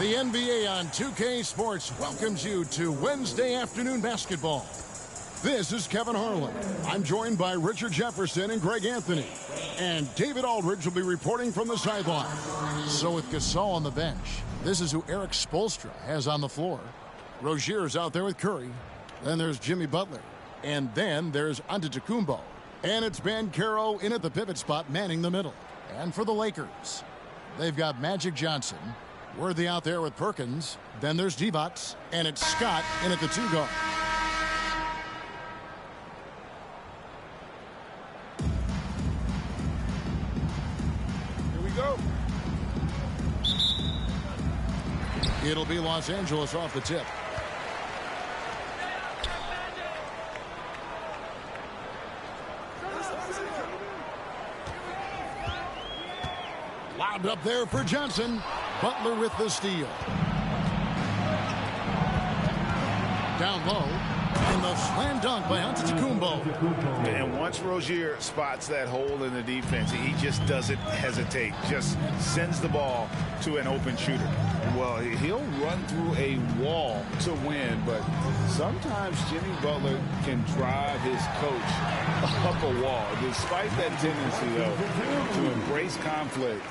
The NBA on 2K Sports welcomes you to Wednesday afternoon basketball. This is Kevin Harlan. I'm joined by Richard Jefferson and Greg Anthony. And David Aldridge will be reporting from the sideline. So with Gasol on the bench, this is who Eric Spoelstra has on the floor. Rozier's out there with Curry. Then there's Jimmy Butler. And then there's Antetokounmpo. And it's Banchero in at the pivot spot, manning the middle. And for the Lakers, they've got Magic Johnson. Worthy out there with Perkins. Then there's Divac. And it's Scott in at the 2 guard. Here we go. It'll be Los Angeles off the tip. Lobbed up there for Johnson. Butler with the steal. Down low. And the slam dunk by Antetokounmpo. And once Rozier spots that hole in the defense, he just doesn't hesitate. Just sends the ball to an open shooter. Well, he'll run through a wall to win, but sometimes Jimmy Butler can drive his coach up a wall. Despite that tendency, though, to embrace conflict,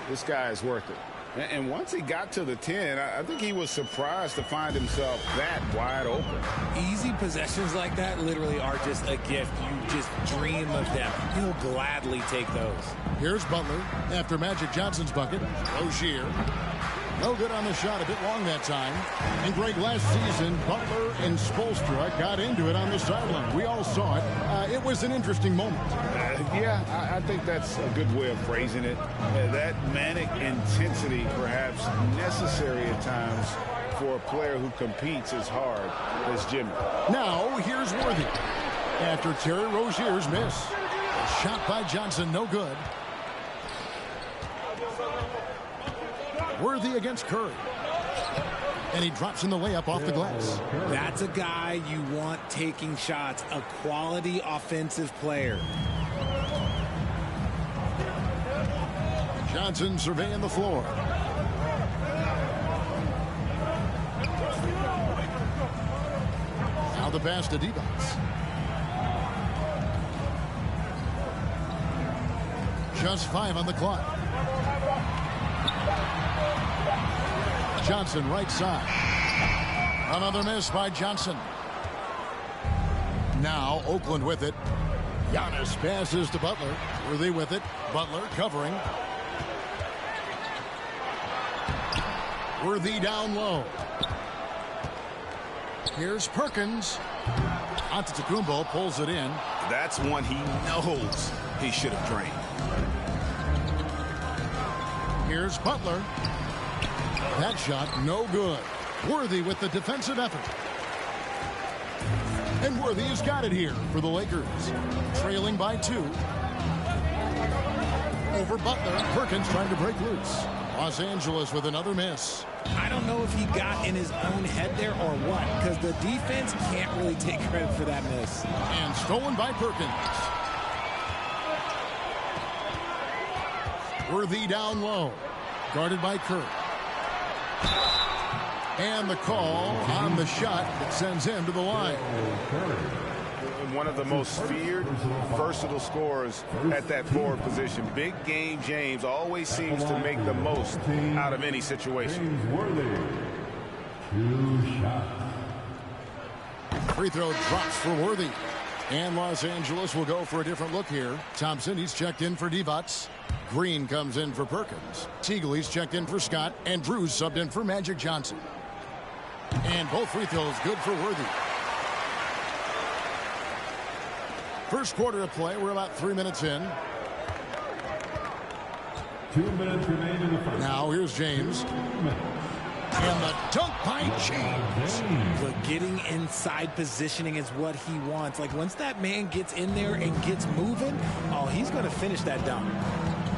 this guy is worth it. And once he got to the 10, I think he was surprised to find himself that wide open. Easy possessions like that literally are just a gift. You just dream of them. He'll gladly take those. Here's Butler after Magic Johnson's bucket. Rozier. No good on the shot, a bit long that time. And Greg, last season, Butler and Spoelstra got into it on the sideline. We all saw it. It was an interesting moment. Yeah, I think that's a good way of phrasing it. That manic intensity perhaps necessary at times for a player who competes as hard as Jimmy. Now, here's Worthy. After Terry Rozier's miss. A shot by Johnson, no good. Worthy against Curry. And he drops in the layup off the glass. That's a guy you want taking shots, a quality offensive player. Johnson surveying the floor. Now the pass to Divac. Just 5 on the clock. Johnson right side. Another miss by Johnson. Now Oakland with it. Giannis passes to Butler. Worthy with it. Butler covering. Worthy down low. Here's Perkins. Antetokounmpo pulls it in. That's one he knows he should have drained. Here's Butler. That shot, no good. Worthy with the defensive effort. And Worthy has got it here for the Lakers. Trailing by 2. Over Butler. Perkins trying to break loose. Los Angeles with another miss. I don't know if he got in his own head there or what, because the defense can't really take credit for that miss. And stolen by Perkins. Worthy down low. Guarded by Curry. And the call on the shot that sends him to the line. One of the most feared, versatile scorers at that forward position. Big game James always seems to make the most out of any situation. Free throw drops for Worthy. And Los Angeles will go for a different look here. Thompson, he's checked in for Divac. Green comes in for Perkins. Teagle, he's checked in for Scott. And Drew's subbed in for Magic Johnson. And both free throws good for Worthy. First quarter of play. We're about 3 minutes in. 2 minutes remain in the first. Now here's James. And the dunk by James. But getting inside positioning is what he wants. Like once that man gets in there and gets moving, oh, he's going to finish that dunk.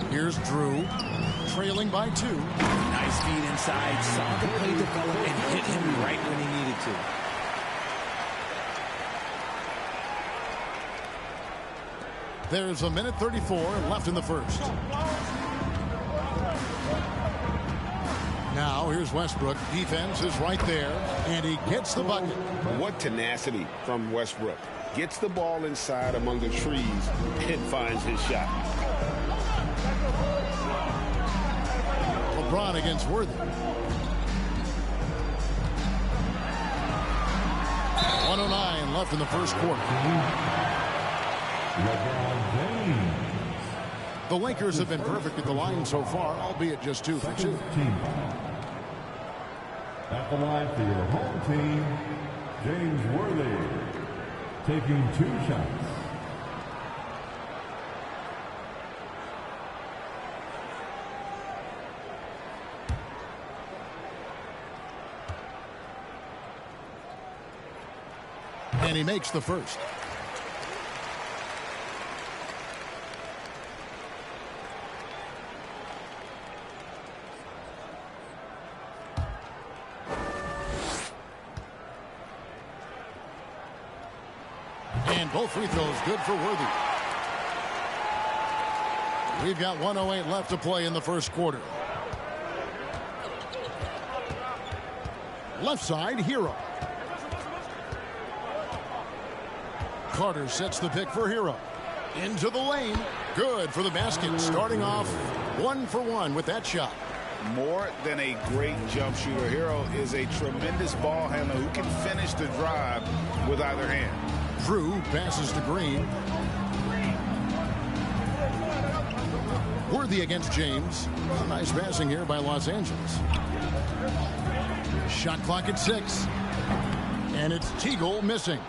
Here's Drew. Trailing by 2. Nice feed inside. Saw the play develop and hit him right when he needed to. There's a minute 34 left in the first. Now here's Westbrook. Defense is right there, and he gets the bucket. What tenacity from Westbrook. Gets the ball inside among the trees and finds his shot. LeBron against Worthy. 1:09 left in the first quarter. The Lakers have been perfect at the line so far, albeit just 2 for 2. At the line for your home team, James Worthy, taking 2 shots. And he makes the first. And both free throws good for Worthy. We've got 1:08 left to play in the first quarter. Left side, Hero. Carter sets the pick for Hero. Into the lane. Good for the basket. Starting off 1 for 1 with that shot. More than a great jump shooter, Hero is a tremendous ball handler who can finish the drive with either hand. Drew passes to Green. Worthy against James. Nice passing here by Los Angeles. Shot clock at 6. And it's Teagle missing.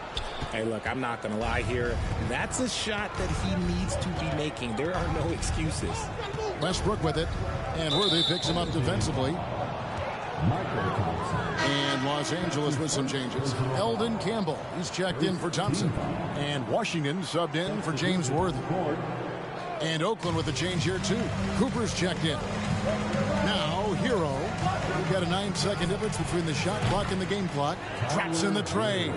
Hey, look, I'm not going to lie here. That's a shot that he needs to be making. There are no excuses. Westbrook with it. And Worthy picks him up defensively. And Los Angeles with some changes. Eldon Campbell, he's checked in for Thompson. And Washington subbed in for James Worthy. And Oakland with a change here, too. Cooper's checked in. Now, Hero. We've got a 9-second difference between the shot clock and the game clock. Drops in the tray.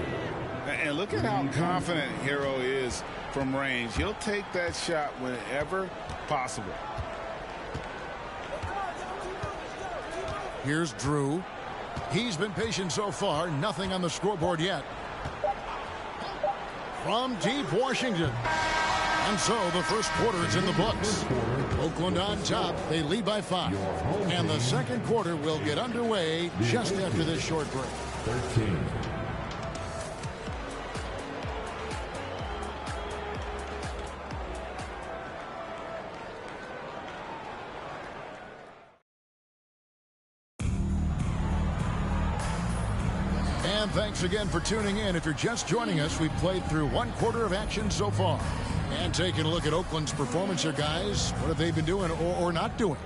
And look at how confident Hero is from range. He'll take that shot whenever possible. Here's Drew. He's been patient so far. Nothing on the scoreboard yet. From deep Washington. And so the first quarter is in the books. Oakland on top. They lead by 5. And the second quarter will get underway just after this short break. 13. And thanks again for tuning in. If you're just joining us, we've played through 1 quarter of action so far. And taking a look at Oakland's performance here, guys. What have they been doing or not doing?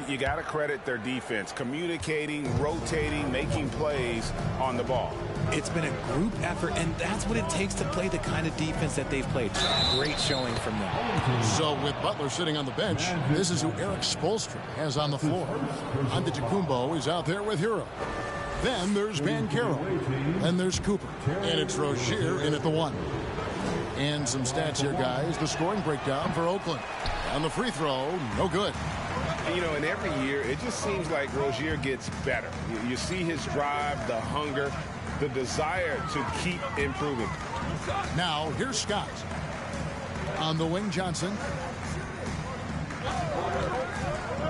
You got to credit their defense. Communicating, rotating, making plays on the ball. It's been a group effort, and that's what it takes to play the kind of defense that they've played. Great showing from them. So with Butler sitting on the bench, this is who Eric Spoelstra has on the floor. Antetokounmpo is out there with Hero. Then there's Banchero. Then there's Cooper. And it's Rozier in at the 1. And some stats here, guys. The scoring breakdown for Oakland. On the free throw, no good. You know, and every year, it just seems like Rozier gets better. You see his drive, the hunger, the desire to keep improving. Now, here's Scott. On the wing, Johnson.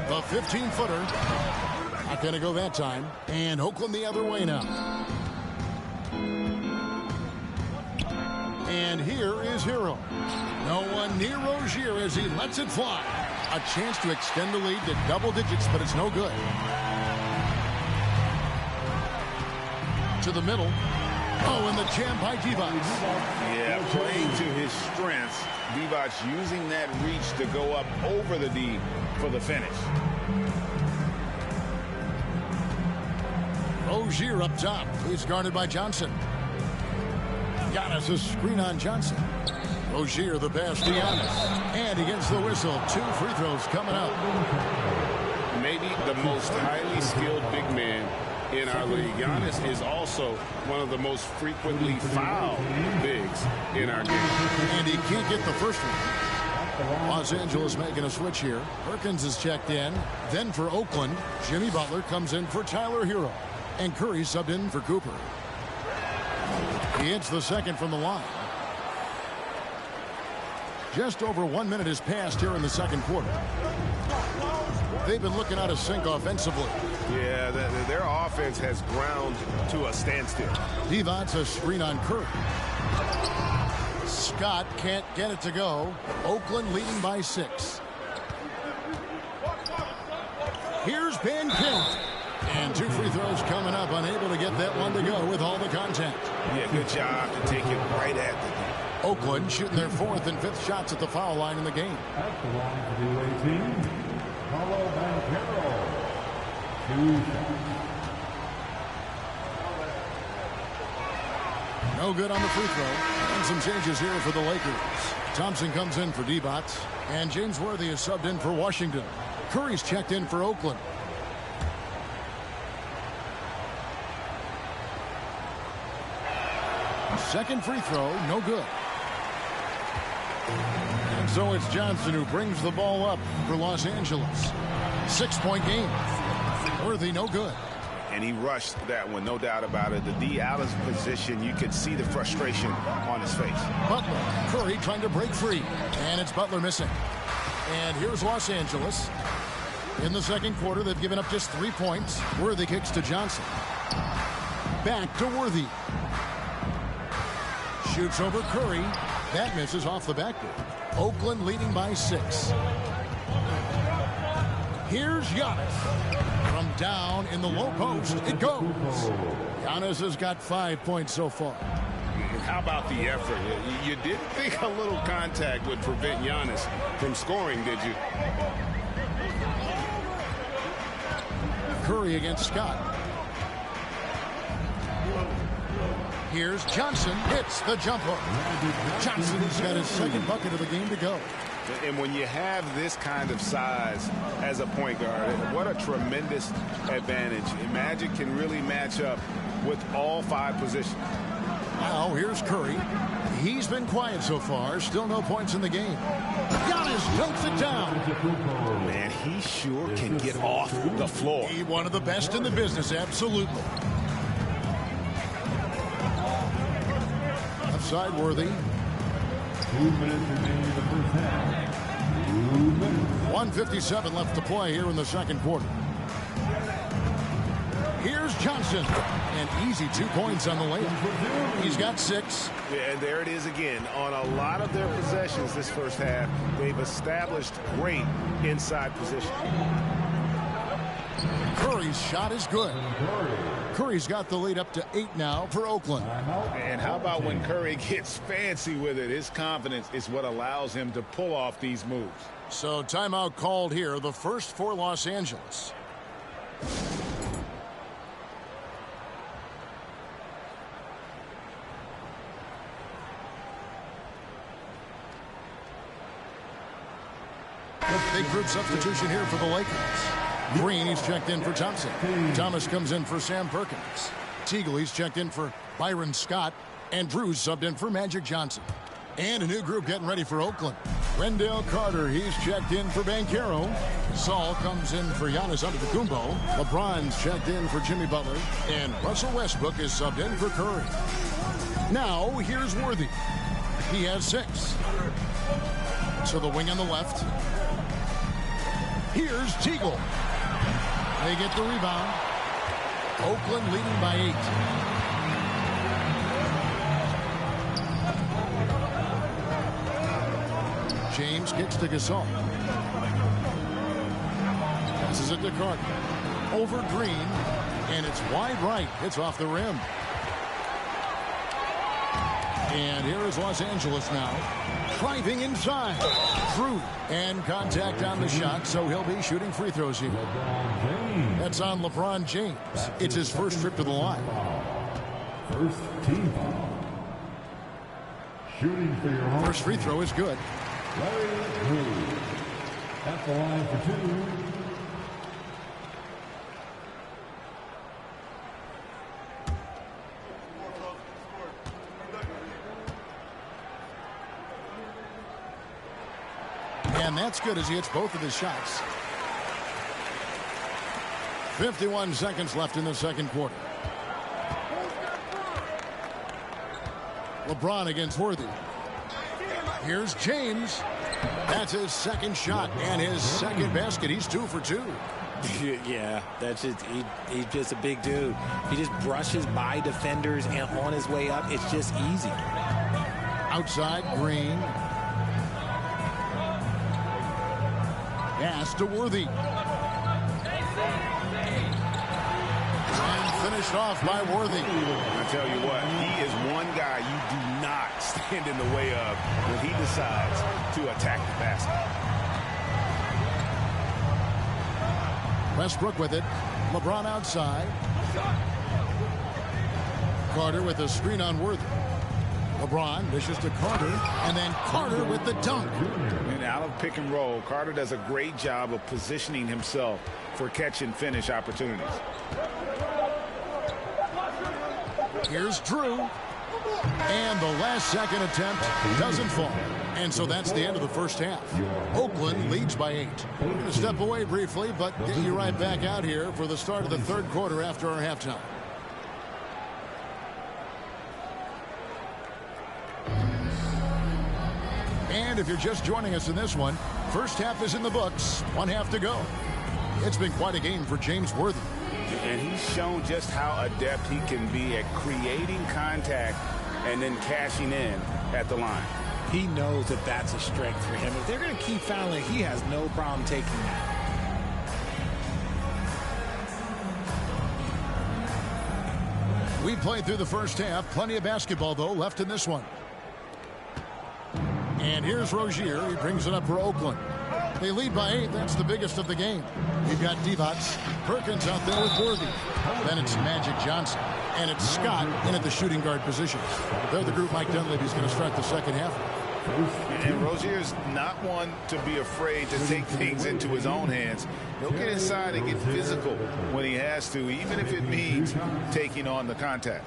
The 15-footer. Not going to go that time. And Oakland the other way now. And here is Hero. No one near Rozier as he lets it fly. A chance to extend the lead to double digits, but it's no good. To the middle. Oh, and the jam by Divac. Yeah, playing to his strengths. Divac using that reach to go up over the D for the finish. Rozier up top. He's guarded by Johnson. Giannis a screen on Johnson. Rozier the pass to Giannis. And he gets the whistle. 2 free throws coming up. Maybe the most highly skilled big man in our league. Giannis is also one of the most frequently fouled bigs in our game. And he can't get the first one. Los Angeles making a switch here. Perkins is checked in. Then for Oakland, Jimmy Butler comes in for Tyler Hero. And Curry subbed in for Cooper. He hits the second from the line. Just over 1 minute has passed here in the second quarter. They've been looking out of sync offensively. Yeah, their offense has ground to a standstill. Devon's a screen on Curry. Scott can't get it to go. Oakland leading by 6. Here's Van Kent. And 2 free throws coming up, unable to get that one to go with all the contact. Yeah, good job to take it right at the D. Oakland shooting their 4th and 5th shots at the foul line in the game. At the line for the 18, Paulo Banchero. 2 shots. No good on the free throw. And some changes here for the Lakers. Thompson comes in for D-Bots. And James Worthy is subbed in for Washington. Curry's checked in for Oakland. Second free throw, no good. And so it's Johnson who brings the ball up for Los Angeles. 6-point game. Worthy, no good. And he rushed that one, no doubt about it. The D out of position, you could see the frustration on his face. Butler, Curry trying to break free. And it's Butler missing. And here's Los Angeles. In the second quarter, they've given up just 3 points. Worthy kicks to Johnson. Back to Worthy. Shoots over Curry. That misses off the backboard. Oakland leading by 6. Here's Giannis. From down in the low post, it goes. Giannis has got 5 points so far. How about the effort? You didn't think a little contact would prevent Giannis from scoring, did you? Curry against Scott. Here's Johnson. Hits the jump hook. Johnson's got his second bucket of the game to go. And when you have this kind of size as a point guard, what a tremendous advantage. Magic can really match up with all 5 positions. Now here's Curry. He's been quiet so far. Still no points in the game. Giannis dunks it down. Man, he sure can get off the floor. He's one of the best in the business, absolutely. Left side, Worthy. 2 minutes remaining in the first half. 2 minutes. 1:57 left to play here in the second quarter. Here's Johnson. And easy 2 points on the layup. He's got 6. Yeah, and there it is again. On a lot of their possessions this first half, they've established great inside position. Curry's shot is good. Curry's got the lead up to 8 now for Oakland. And how about when Curry gets fancy with it? His confidence is what allows him to pull off these moves. So timeout called here, the first for Los Angeles. Big group substitution here for the Lakers. Green, he's checked in for Thompson. Thomas comes in for Sam Perkins. Teagle, he's checked in for Byron Scott. And Drew's subbed in for Magic Johnson. And a new group getting ready for Oakland. Wendell Carter, he's checked in for Banchero. Saul comes in for Giannis Antetokounmpo. LeBron's checked in for Jimmy Butler. And Russell Westbrook is subbed in for Curry. Now, here's Worthy. He has 6. To the wing on the left. Here's Teagle. They get the rebound. Oakland leading by 8. James kicks to Gasol. Passes it to Carter. Over Green. And it's wide right. It's off the rim. And here is Los Angeles now. Driving inside. Drew. And contact on the shot, so he'll be shooting free throws here. That's on LeBron James. It's his first trip to the line. First team foul. Shooting for your home. First free throw is good. Larry Drew. At the line for 2. that's good as he hits both of his shots. 51 seconds left in the second quarter. LeBron against Worthy. Here's James. That's his second shot and his second basket. He's 2 for 2. Yeah, that's just he's just a big dude. He just brushes by defenders and on his way up. It's just easy. Outside, Green. Pass to Worthy. And finished off by Worthy. I tell you what, he is one guy you do not stand in the way of when he decides to attack the basket. Westbrook with it. LeBron outside. Carter with a screen on Worthy. LeBron dishes to Carter, and then Carter with the dunk. And out of pick and roll, Carter does a great job of positioning himself for catch and finish opportunities. Here's Drew. And the last second attempt doesn't fall. And so that's the end of the first half. Oakland leads by 8. We're going to step away briefly, but get you right back out here for the start of the third quarter after our halftime. And if you're just joining us in this one, first half is in the books. 1 half to go. It's been quite a game for James Worthy. And he's shown just how adept he can be at creating contact and then cashing in at the line. He knows that that's a strength for him. If they're going to keep fouling, he has no problem taking that. We played through the first half. Plenty of basketball, though, left in this one. And here's Rozier. He brings it up for Oakland. They lead by 8. That's the biggest of the game. We've got Divac. Perkins out there with Worthy. Then it's Magic Johnson. And it's Scott in at the shooting guard position. They're the group Mike Dunleavy's going to start the second half. And Rozier's not one to be afraid to take things into his own hands. He'll get inside and get physical when he has to, even if it means taking on the contact.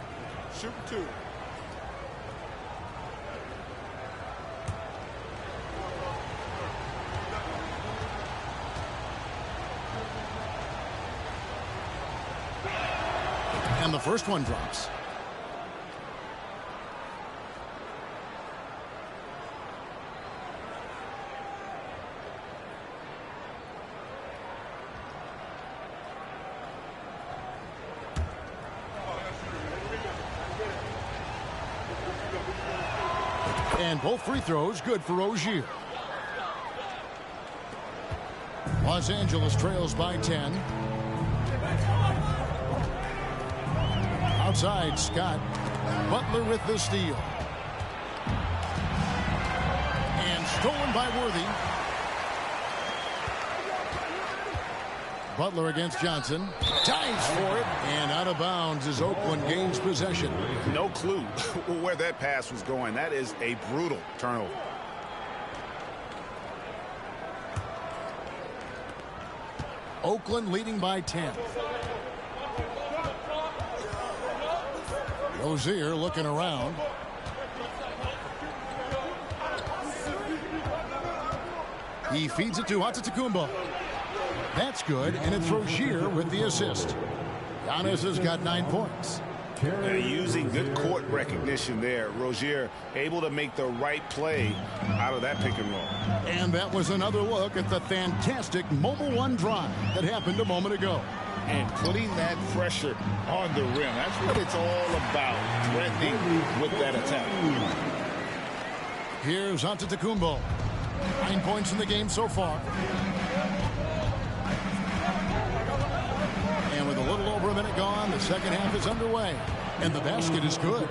Shoot 2. And the first one drops. And both free throws good for Rozier. Los Angeles trails by 10. Outside, Scott. Butler with the steal. And stolen by Worthy. Butler against Johnson. Dives for it. And out of bounds as Oakland gains possession. No clue where that pass was going. That is a brutal turnover. Oakland leading by 10. Rozier looking around. He feeds it to Antetokounmpo. That's good, and it's Rozier with the assist. Giannis has got 9 points. Using good court recognition there. Rozier able to make the right play out of that pick and roll. And that was another look at the fantastic Mobile One drive that happened a moment ago. And putting that pressure on the rim. That's what it's all about, threatening with that attack. Here's Antetokounmpo. 9 points in the game so far. And with a little over a minute gone, the second half is underway. And the basket is good.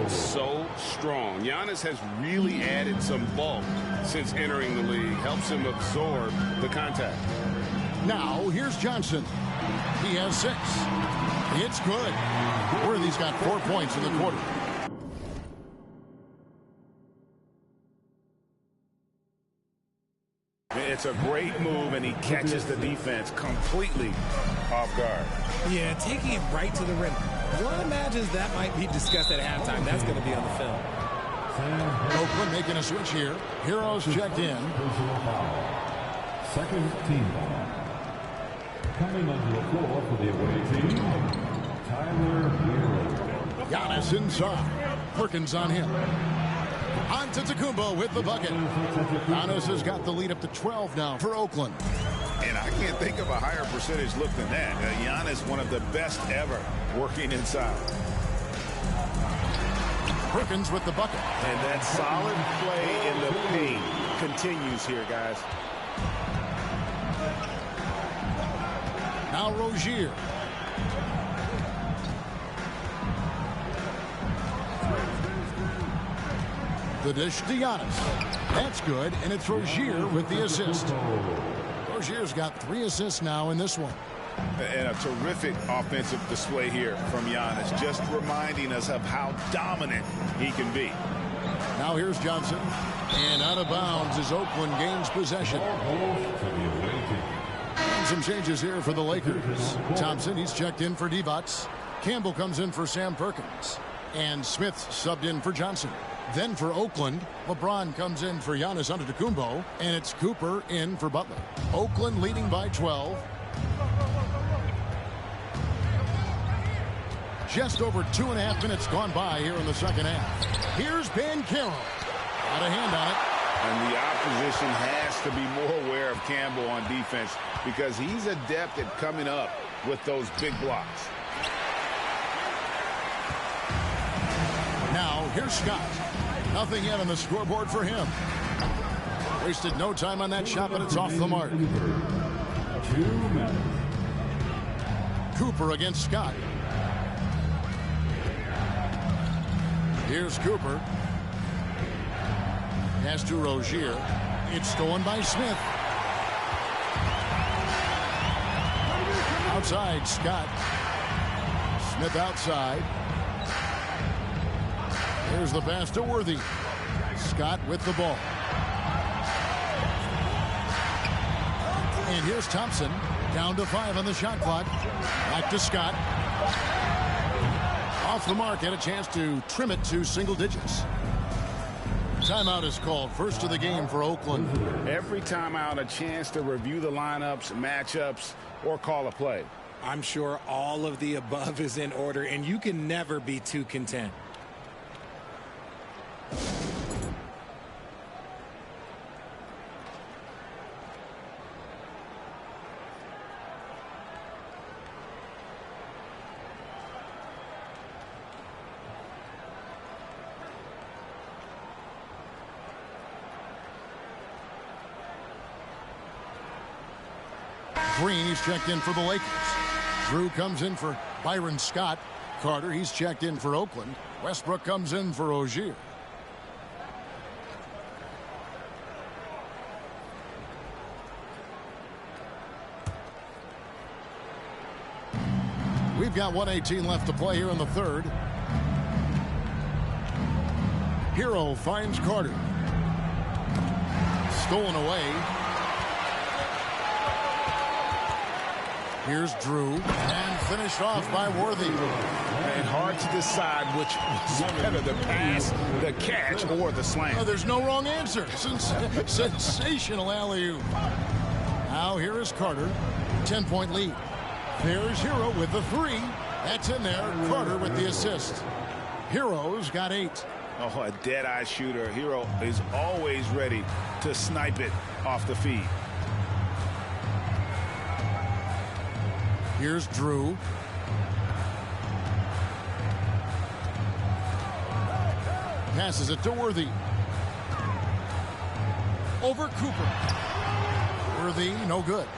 So strong. Giannis has really added some bulk since entering the league. Helps him absorb the contact. Now, here's Johnson. He has 6. It's good. Worthy's got 4 points in the quarter. It's a great move, and he catches the defense completely off guard. Yeah, taking it right to the rim. One imagines that might be discussed at halftime. That's going to be on the film. Oakland making a switch here. Heroes checked in. Second team ball. Coming onto the floor for the away team, Tyler Hero. Giannis inside. Perkins on him. Antetokounmpo with the bucket. Giannis has got the lead up to 12 now for Oakland. And I can't think of a higher percentage look than that. Giannis, one of the best ever working inside. Perkins with the bucket. And that solid play in the paint continues here, guys. Now Rozier. The dish to Giannis. That's good, and it's Rozier with the assist. Rozier's got 3 assists now in this one. And a terrific offensive display here from Giannis, just reminding us of how dominant he can be. Now here's Johnson, and out of bounds as Oakland gains possession. And some changes here for the Lakers. Thompson, he's checked in for Divac. Campbell comes in for Sam Perkins. And Smith subbed in for Johnson. Then for Oakland, LeBron comes in for Giannis Antetokounmpo, and it's Cooper in for Butler. Oakland leading by 12. Just over 2.5 minutes gone by here in the second half. Here's Ben Carroll. Got a hand on it. And the opposition has to be more aware of Campbell on defense because he's adept at coming up with those big blocks. Now, here's Scott. Nothing yet on the scoreboard for him. Wasted no time on that shot, but it's off the mark. 2 minutes. Cooper against Scott. Here's Cooper. Pass to Rozier. It's stolen by Smith. Outside, Scott. Smith outside. Here's the pass to Worthy. Scott with the ball. And here's Thompson. Down to 5 on the shot clock. Back to Scott. Off the mark, had a chance to trim it to single digits. Timeout is called. First of the game for Oakland. Every timeout, a chance to review the lineups, matchups, or call a play. I'm sure all of the above is in order, and you can never be too content. Green, he's checked in for the Lakers. Drew comes in for Byron Scott. Carter, he's checked in for Oakland. Westbrook comes in for Rozier. We've got 1:18 left to play here in the third. Hero finds Carter. Stolen away. Here's Drew, and finished off by Worthy. And hard to decide which was better, the pass, the catch, or the slam. Oh, there's no wrong answer. Sensational alley-oop. Now here is Carter. 10-point lead. There's Hero with the 3. That's in there. Carter with the assist. Hero's got 8. Oh, a dead-eye shooter. Hero is always ready to snipe it off the feed. Here's Drew. Passes it to Worthy. Over Cooper. Worthy, no good.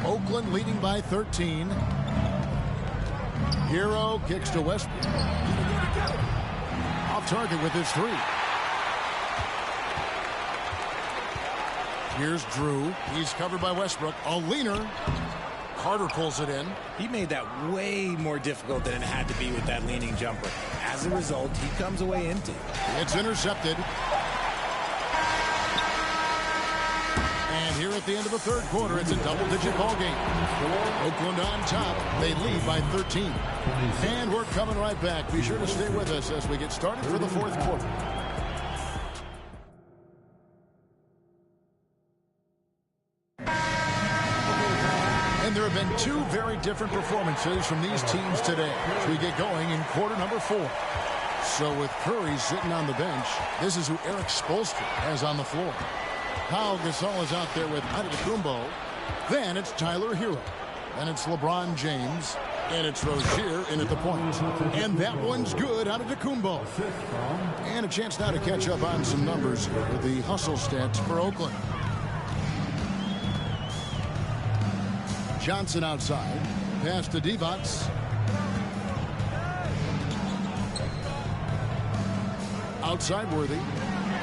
Oakland leading by 13. Hero kicks to Westbrook. Off target with his 3. Here's Drew. He's covered by Westbrook. A leaner. Carter pulls it in. He made that way more difficult than it had to be with that leaning jumper. As a result, he comes away empty. It's intercepted. And here at the end of the third quarter, it's a double-digit ball game. Oakland on top. They lead by 13. And we're coming right back. Be sure to stay with us as we get started for the fourth quarter. And there have been two very different performances from these teams today as we get going in quarter number 4. So with Curry sitting on the bench, this is who Eric Spoelstra has on the floor. Pau Gasol is out there with Antetokounmpo. Then it's Tyler Hero. Then it's LeBron James. And it's Rozier in at the point. And that one's good out of Antetokounmpo. And a chance now to catch up on some numbers with the hustle stats for Oakland. Johnson outside. Pass to Divac. Outside Worthy.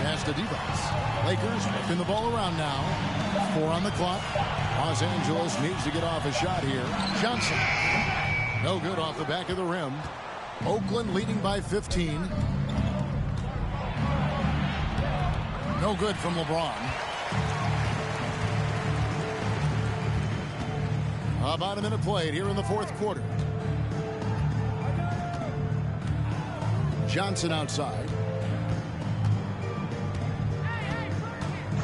Pass to Divac. Lakers whipping the ball around now. 4 on the clock. Los Angeles needs to get off a shot here. Johnson. No good off the back of the rim. Oakland leading by 15. No good from LeBron. About a minute played here in the fourth quarter. Johnson outside.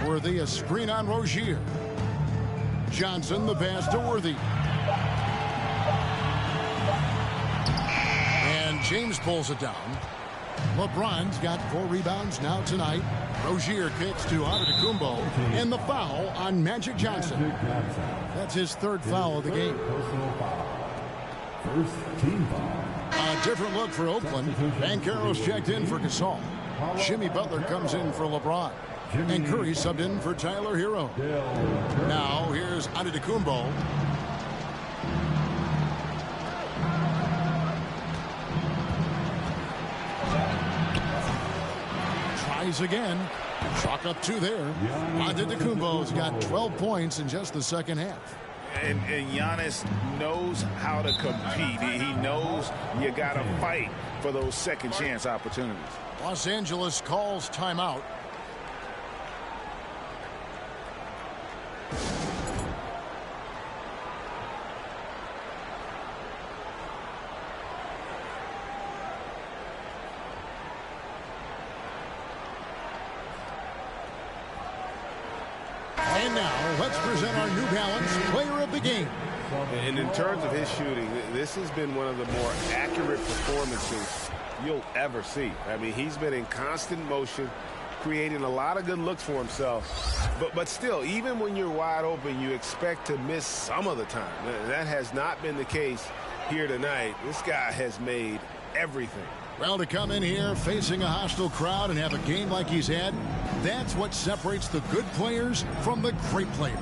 Worthy, a screen on Rozier. Johnson, the pass to Worthy. And James pulls it down. LeBron's got 4 rebounds now tonight. Rozier kicks to Antetokounmpo. And the foul on Magic Johnson. That's his 3rd foul of the game. First team foul. A different look for Oakland. Banchero's checked in for Gasol. Jimmy Butler comes in for LeBron. And Curry subbed in for Tyler Hero. Now here's Antetokounmpo. Tries again. Chalk up 2 there. Antetokounmpo's got 12 points in just the second half. And Giannis knows how to compete. He knows you got to fight for those second chance opportunities. Los Angeles calls timeout. And now, let's present our New Balance Player of the Game. And in terms of his shooting, this has been one of the more accurate performances you'll ever see. I mean, he's been in constant motion, creating a lot of good looks for himself. But still, even when you're wide open, you expect to miss some of the time. That has not been the case here tonight. This guy has made everything. Well, to come in here facing a hostile crowd and have a game like he's had, that's what separates the good players from the great players.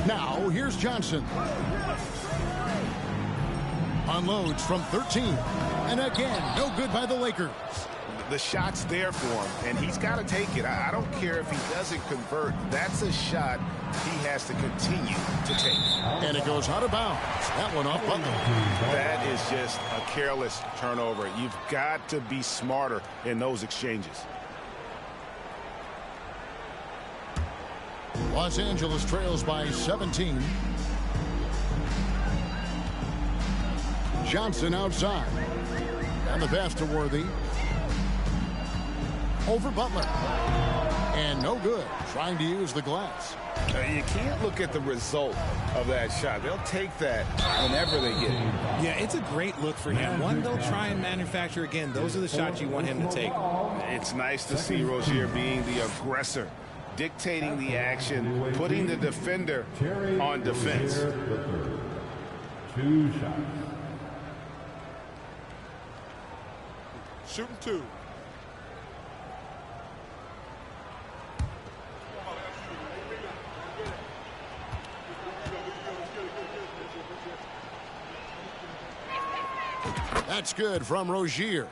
Now, here's Johnson. Unloads from 13. And again, no good by the Lakers. The shot's there for him, and he's got to take it. I don't care if he doesn't convert. That's a shot he has to continue to take. And it goes out of bounds. That one off Butler. That is just a careless turnover. You've got to be smarter in those exchanges. Los Angeles trails by 17. Johnson outside. And the pass to Worthy. Over Butler. And no good. Trying to use the glass. You can't look at the result of that shot. They'll take that whenever they get it. Yeah, it's a great look for him. One they'll try and manufacture again. Those are the shots you want him to take. It's nice to see Rozier being the aggressor, dictating the action, putting the defender on defense. 2 shots. Shooting 2. That's good from Rozier.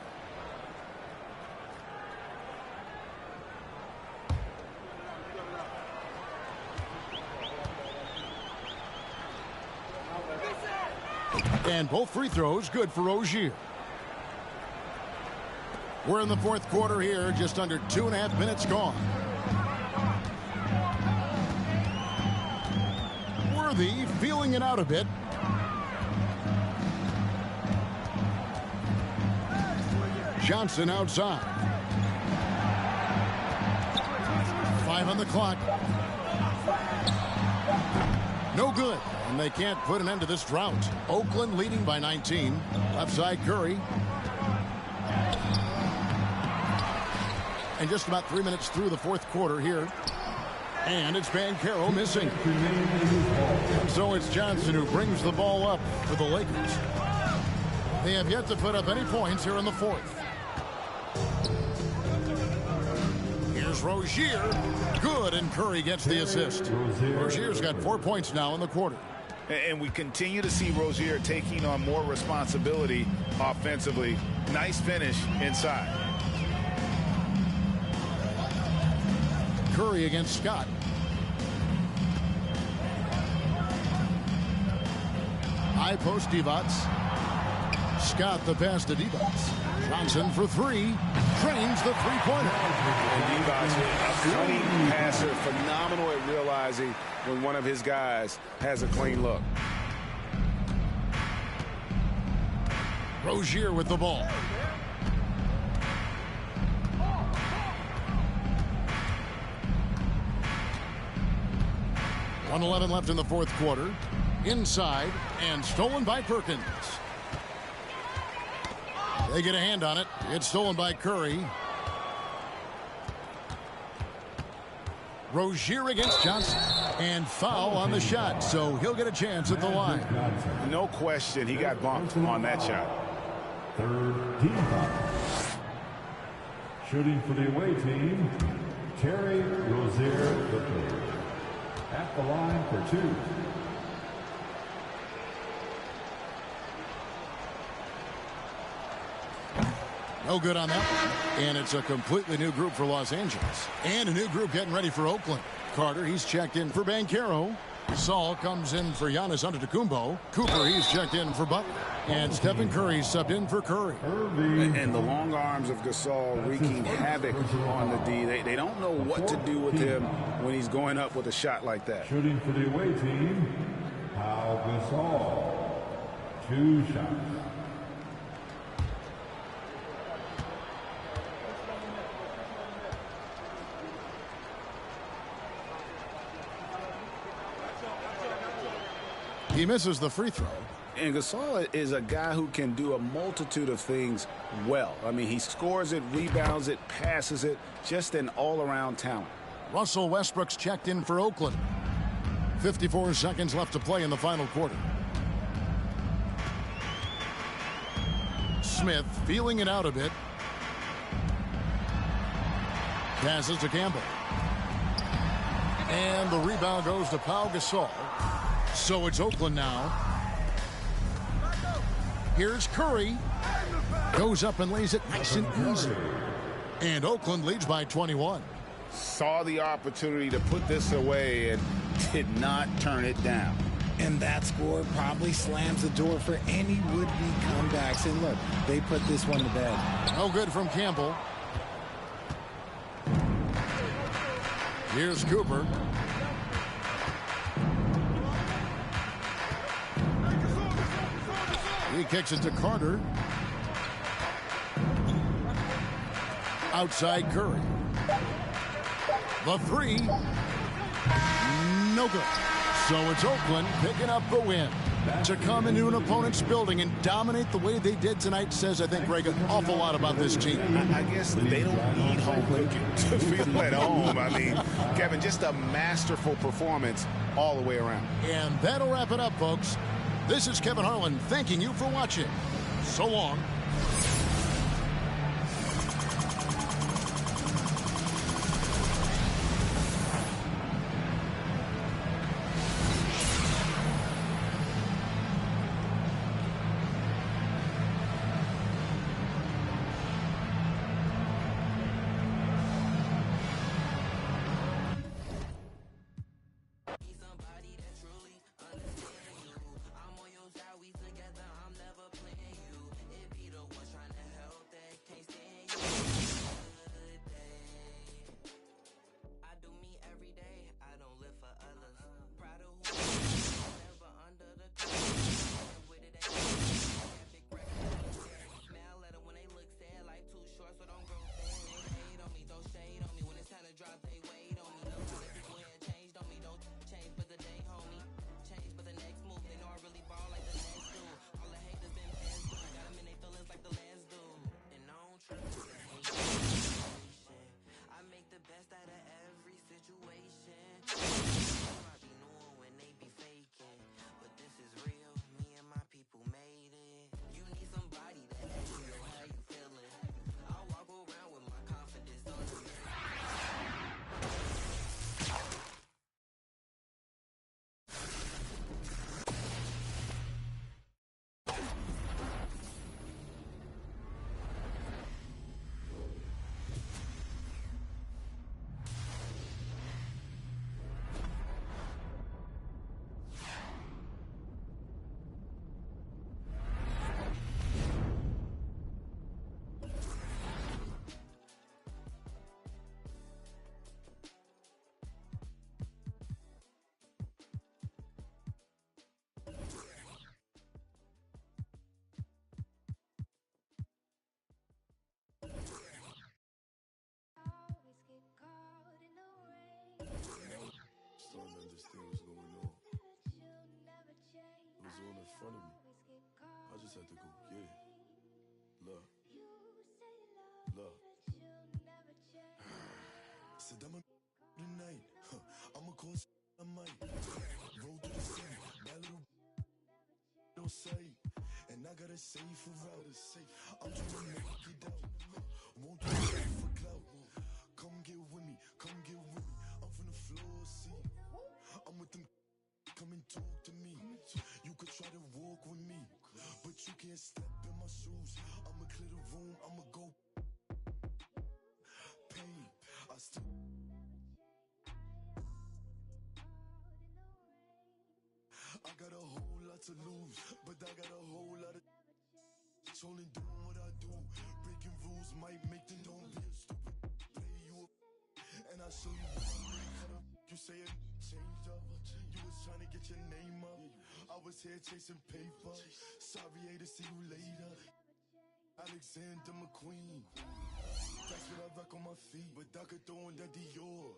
And both free throws good for Rozier. We're in the fourth quarter here, just under 2.5 minutes gone. Worthy feeling it out a bit. Johnson outside. 5 on the clock. No good, and they can't put an end to this drought. Oakland leading by 19. Left side, Curry. And just about 3 minutes through the fourth quarter here. And it's Banchero missing. And so it's Johnson who brings the ball up for the Lakers. They have yet to put up any points here in the fourth. Here's Rozier. Good, and Curry gets the assist. Rozier's got 4 points now in the quarter. And we continue to see Rozier taking on more responsibility offensively. Nice finish inside. Curry against Scott. High post Divac. Scott the pass to Divac. Johnson for three. Drains the three-pointer. And Divac, a clean passer, phenomenal at realizing when one of his guys has a clean look. Rozier with the ball. .111 left in the fourth quarter. Inside and stolen by Perkins. They get a hand on it. It's stolen by Curry. Rozier against Johnson. And foul on the shot, so he'll get a chance at the line. No question, he got bumped on that shot. Third team foul. Shooting for the away team, Terry Rozier III. At the line for two. No good on that one. And it's a completely new group for Los Angeles. And a new group getting ready for Oakland. Carter, he's checked in for Banchero. Saul comes in for Giannis Antetokounmpo. Cooper, he's checked in for Butler. And Stephen Curry subbed in for Curry. And the long arms of Gasol wreaking havoc on the D. They don't know what to do with him when he's going up with a shot like that. Shooting for the away team, Pau Gasol. 2 shots. He misses the free throw. And Gasol is a guy who can do a multitude of things well. I mean, he scores it, rebounds it, passes it, just an all-around talent. Russell Westbrook's checked in for Oakland. 54 seconds left to play in the final quarter. Smith feeling it out a bit. Passes to Campbell. And the rebound goes to Pau Gasol. So it's Oakland now. Here's Curry. Goes up and lays it nice and easy. And Oakland leads by 21. Saw the opportunity to put this away and did not turn it down. And that score probably slams the door for any would-be comebacks. And look, they put this one to bed. No good from Campbell. Here's Cooper. He kicks it to Carter. Outside Curry. The three. No good. So it's Oakland picking up the win. To come into an opponent's building and dominate the way they did tonight says, I think, Greg, an awful lot about this team. I guess they don't need home cooking to feel at home. I mean, Kevin, just a masterful performance all the way around. And that'll wrap it up, folks. This is Kevin Harlan thanking you for watching. So long. got a safer route. I'm trying to make it out. Won't do that for clout. Come get with me, come get with me. I'm from the floor, see. I'm with them. Come and talk to me. You could try to walk with me, but you can't step in my shoes. I'ma clear the room, I'ma go. Pain, I still. I got a whole lot to lose, but I got a whole lot of. Only doing what I do. Breaking rules might make them don't be a stupid. Play you up, and I'll show you what you say it changed up. You was trying to get your name up. I was here chasing paper. Sorry, to see you later. Alexander McQueen. That's what I rock on my feet. But I could throw in that Dior.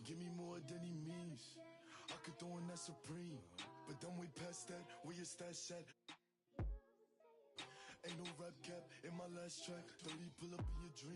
Give me more than he means. I could throw in that Supreme. But I'm way past that. Where your stash at? Ain't no rap cap in my last track. 30 pull up in your dream.